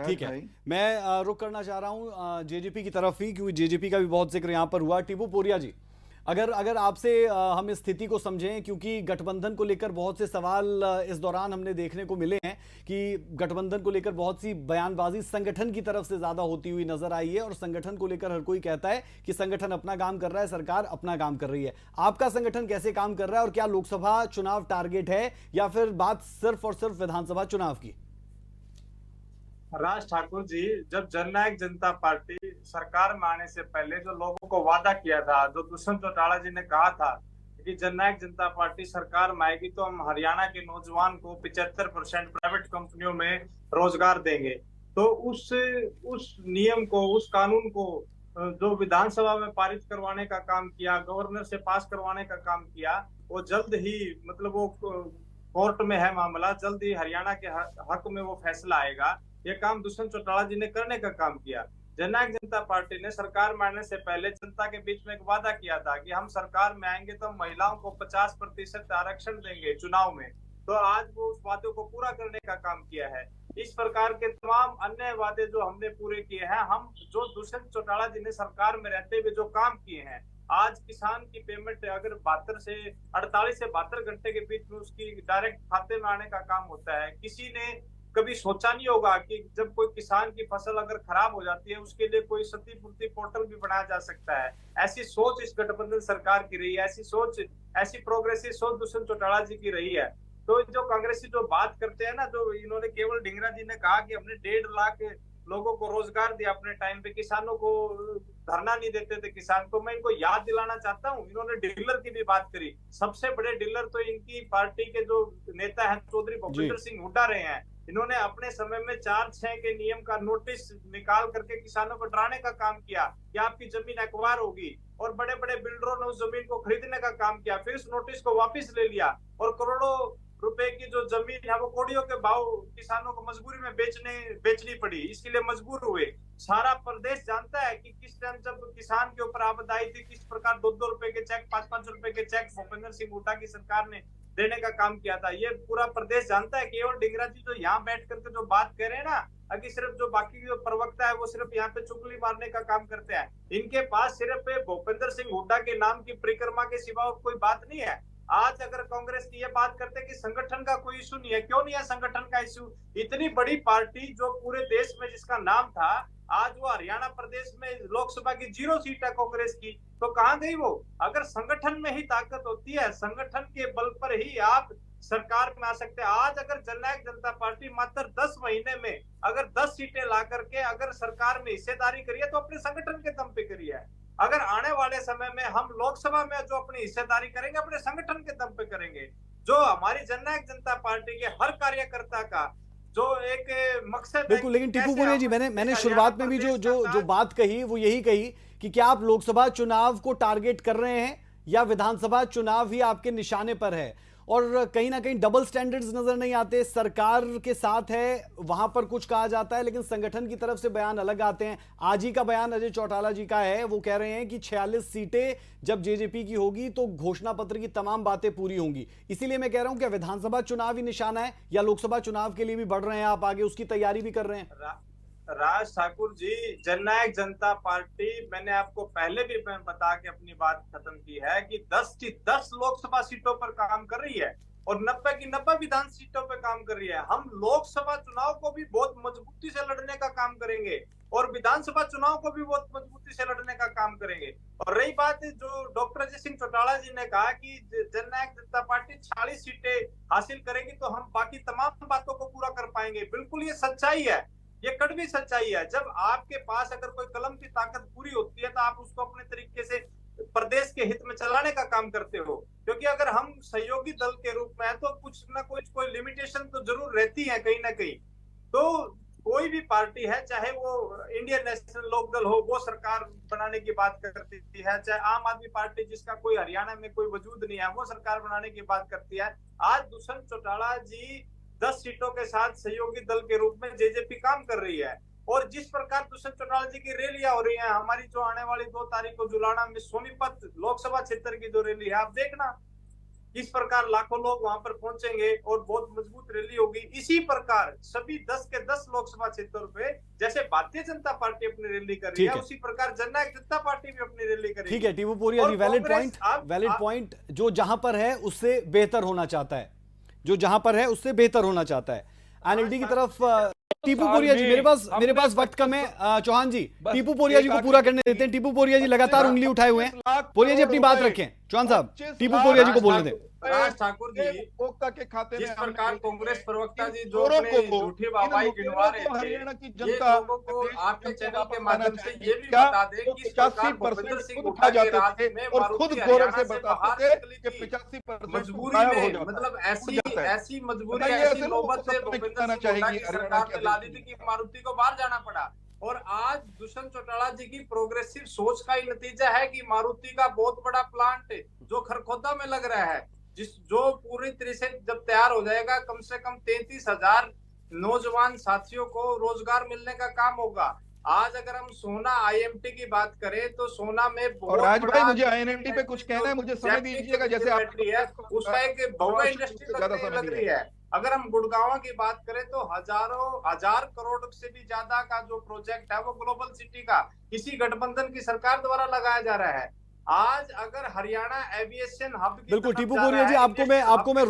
ठीक है, मैं रुक करना चाह रहा हूं जेजेपी की तरफ ही, क्योंकि जेजेपी का भी बहुत जिक्र यहां पर हुआ। टीपू पोरिया जी, अगर अगर आपसे हम इस स्थिति को समझें, क्योंकि गठबंधन को लेकर बहुत से सवाल इस दौरान हमने देखने को मिले हैं कि गठबंधन को लेकर बहुत सी बयानबाजी संगठन की तरफ से ज्यादा होती हुई नजर आई है, और संगठन को लेकर हर कोई कहता है कि संगठन अपना काम कर रहा है, सरकार अपना काम कर रही है। आपका संगठन कैसे काम कर रहा है, और क्या लोकसभा चुनाव टारगेट है या फिर बात सिर्फ और सिर्फ विधानसभा चुनाव की? राज ठाकुर जी, जब जननायक जनता पार्टी सरकार में आने से पहले जो लोगों को वादा किया था, जो दुष्यंत चौटाला जी ने कहा था कि जननायक जनता पार्टी सरकार में आएगी तो हम हरियाणा के नौजवान को 75% प्राइवेट कंपनियों में रोजगार देंगे, तो उस नियम को, उस कानून को जो विधानसभा में पारित करवाने का काम किया, गवर्नर से पास करवाने का काम किया, वो जल्द ही, मतलब वो कोर्ट में है मामला, जल्द ही हरियाणा के हक में वो फैसला आएगा। ये काम दुष्यंत चौटाला जी ने करने का काम किया। जननायक जनता पार्टी ने सरकार में आने से पहले जनता के बीच में एक वादा किया था कि हम सरकार में आएंगे तो हम महिलाओं को 50% आरक्षण देंगे चुनाव में। तो आज वो उस वादे को पूरा करने का काम किया है। इस प्रकार के तमाम अन्य वादे जो हमने पूरे किए हैं, हम जो दुष्यंत चौटाला जी ने सरकार में रहते हुए जो काम किए हैं, आज किसान की पेमेंट अगर 48 से 72 घंटे के बीच में उसकी डायरेक्ट खाते में आने का काम होता है। किसी ने कभी सोचा नहीं होगा कि जब कोई किसान की फसल अगर खराब हो जाती है, उसके लिए कोई क्षतिपूर्ति पोर्टल भी बनाया जा सकता है। ऐसी सोच इस गठबंधन सरकार की रही है, ऐसी सोच, ऐसी प्रोग्रेसिव सोच दुष्यंत चौटाला जी की रही है। तो जो कांग्रेसी जो बात करते हैं ना, जो इन्होंने, केवल ढींगरा जी ने कहा कि हमने 1.5 लाख लोगों को रोजगार दिया अपने टाइम पे, किसानों को धरना नहीं देते थे किसान, तो मैं इनको याद दिलाना चाहता हूँ, इन्होंने डीलर की भी बात करी। सबसे बड़े डीलर तो इनकी पार्टी के जो नेता हैं चौधरी भूपेंद्र सिंह हुड्डा रहे हैं। इन्होंने अपने समय में 4-6 के नियम का नोटिस निकाल करके किसानों को डराने का काम किया कि आपकी जमीन एक्वायर होगी, और बड़े बड़े बिल्डरों ने उस जमीन को खरीदने का काम किया, फिर उस नोटिस को वापस ले लिया, और करोड़ों रुपए की जो जमीन है वो कौड़ियों के भाव किसानों को मजबूरी में बेचनी पड़ी, इसके लिए मजबूर हुए। सारा प्रदेश जानता है कि किस टाइम जब किसान के ऊपर आपदा आई थी, किस प्रकार 2-2 रुपए के चेक, 5-5 रुपए के चेक भूपेंद्र सिंह हुड्डा की सरकार ने देने का काम किया था। ये पूरा प्रदेश जानता है। केवल ढींगरा जी जो यहाँ बैठ करके जो बात कर रहे हैं ना, अभी सिर्फ जो बाकी जो प्रवक्ता है वो सिर्फ यहाँ पे चुगली मारने का काम करते हैं। इनके पास सिर्फ भूपेंद्र सिंह हुड्डा के नाम की परिक्रमा के सिवा और कोई बात नहीं है। आज अगर कांग्रेस की ये बात करते कि संगठन का कोई इशू नहीं है, क्यों नहीं है संगठन का इशू? इतनी बड़ी पार्टी जो पूरे देश में जिसका नाम था, आज वो हरियाणा प्रदेश में लोकसभा की 0 सीट है कांग्रेस की, तो कहां गई वो? अगर संगठन में ही ताकत होती है, संगठन के बल पर ही आप सरकार में आ सकते हैं। आज अगर जननायक जनता पार्टी मात्र 10 महीने में अगर 10 सीटें ला करके अगर सरकार में हिस्सेदारी करी है, तो अपने संगठन के दम पे करी है। अगर आने वाले समय में हम लोकसभा में जो अपनी हिस्सेदारी करेंगे, अपने संगठन के दम पे करेंगे। जो हमारी जननायक जनता पार्टी के हर कार्यकर्ता का जो एक मकसद बिल्कुल है, लेकिन टीपू पुनिया जी, मैंने शुरुआत में भी जो बात कही वो यही कही कि क्या आप लोकसभा चुनाव को टारगेट कर रहे हैं या विधानसभा चुनाव ही आपके निशाने पर है? और कहीं ना कहीं डबल स्टैंडर्ड्स नजर नहीं आते? सरकार के साथ है वहां पर कुछ कहा जाता है, लेकिन संगठन की तरफ से बयान अलग आते हैं। आज ही का बयान अजय चौटाला जी का है, वो कह रहे हैं कि 46 सीटें जब जेजेपी की होगी तो घोषणा पत्र की तमाम बातें पूरी होंगी। इसीलिए मैं कह रहा हूं कि विधानसभा चुनाव ही निशाना है या लोकसभा चुनाव के लिए भी बढ़ रहे हैं आप आगे, उसकी तैयारी भी कर रहे हैं? राज ठाकुर जी, जननायक जनता पार्टी, मैंने आपको पहले भी बता के अपनी बात खत्म की है कि 10 लोकसभा सीटों पर काम कर रही है और 90 की 90 विधान सीटों पर काम कर रही है। हम लोकसभा चुनाव को भी बहुत मजबूती से लड़ने का काम करेंगे और विधानसभा चुनाव को भी बहुत मजबूती से लड़ने का काम करेंगे। और रही बात जो डॉक्टर अजय सिंह चौटाला जी ने कहा कि जननायक जनता पार्टी 40 सीटें हासिल करेगी तो हम बाकी तमाम बातों को पूरा कर पाएंगे, बिल्कुल ये सच्चाई है, ये कड़वी सच्चाई है। जब आपके पास अगर कोई कलम की ताकत पूरी होती है तो आप उसको अपने तरीके से प्रदेश के हित में चलाने का काम करते हो, क्योंकि अगर हम सहयोगी दल के रूप में है तो कुछ ना कुछ कोई लिमिटेशन तो जरूर रहती है कहीं ना कहीं। तो कोई भी पार्टी है, चाहे वो इंडियन नेशनल लोकदल हो, वो सरकार बनाने की बात करती है, चाहे आम आदमी पार्टी जिसका कोई हरियाणा में कोई वजूद नहीं है वो सरकार बनाने की बात करती है। आज दुष्यंत चौटाला जी 10 सीटों के साथ सहयोगी दल के रूप में जेजेपी काम कर रही है। और जिस प्रकार दुष्यंत चौटाला जी की रैलियां हो रही हैं, हमारी जो आने वाली 2 तारीख को जुलाना में सोनीपत लोकसभा क्षेत्र की जो रैली है, आप देखना किस प्रकार लाखों लोग वहां पर पहुंचेंगे और बहुत मजबूत रैली होगी। इसी प्रकार सभी 10 के 10 लोकसभा क्षेत्रों पे जैसे भारतीय जनता पार्टी अपनी रैली कर रही है, उसी प्रकार जननायक जनता पार्टी भी अपनी रैली करेगी। ठीक है टीपू पोरिया जी, वैलिड पॉइंट। जो जहां पर है उससे बेहतर होना चाहता है, जो जहां पर है उससे बेहतर होना चाहता है। एनएलडी की तरफ टीपू पोरिया जी, मेरे पास वक्त कम है। चौहान जी, टीपू पोरिया जी को पूरा करने देते हैं। टीपू पोरिया जी लगातार उंगली उठाए हुए हैं। पोरिया जी अपनी बात रखें। चौहान साहब, टीपू पोरिया जी को बोलने दें। राज ठाकुर जी, कोका के खाते में जिस प्रकार कांग्रेस प्रवक्ता जी जो अपने झूठी वाहवाही गिनवा रहे थे, हरियाणा की ये जनता लोगों को आपके चैनल के माध्यम से ये भी बता दें कि इस प्रकार भूपेंद्र सिंह हुड्डा के राज में और खुद मारुति गौरव से हरियाणा से बताते बाहर थे निकली कि थी 85% मजबूरी में, मतलब ऐसी मजबूरी, ऐसी नौबत से भूपेंद्र सिंह हुड्डा की सरकार ने ला दी थी कि मारुति को बाहर जाना पड़ा। और आज दुष्यंत चौटाला जी की प्रोग्रेसिव सोच का ही नतीजा है कि मारुति का बहुत बड़ा प्लांट जो खरखोदा में लग रहा है, जो पूरी तरह से जब तैयार हो जाएगा, कम से कम 33,000 नौजवान साथियों को रोजगार मिलने का काम होगा। आज अगर हम सोना आईएमटी की बात करें तो सोना में बहुत, और राज भाई मुझे आईएनएमटी पे कुछ कहना है, मुझे समय दीजिएगा। जैसे आप है उसका एक भव्य इंडस्ट्री लग रही है। अगर हम गुड़गांव की बात करें तो हजार करोड़ से भी ज्यादा का जो प्रोजेक्ट है वो ग्लोबल सिटी का किसी गठबंधन की सरकार द्वारा लगाया जा रहा है। आज अगर हरियाणा एविएशन हब बिल्कुल टीपू पोरिया जी, आपको मैं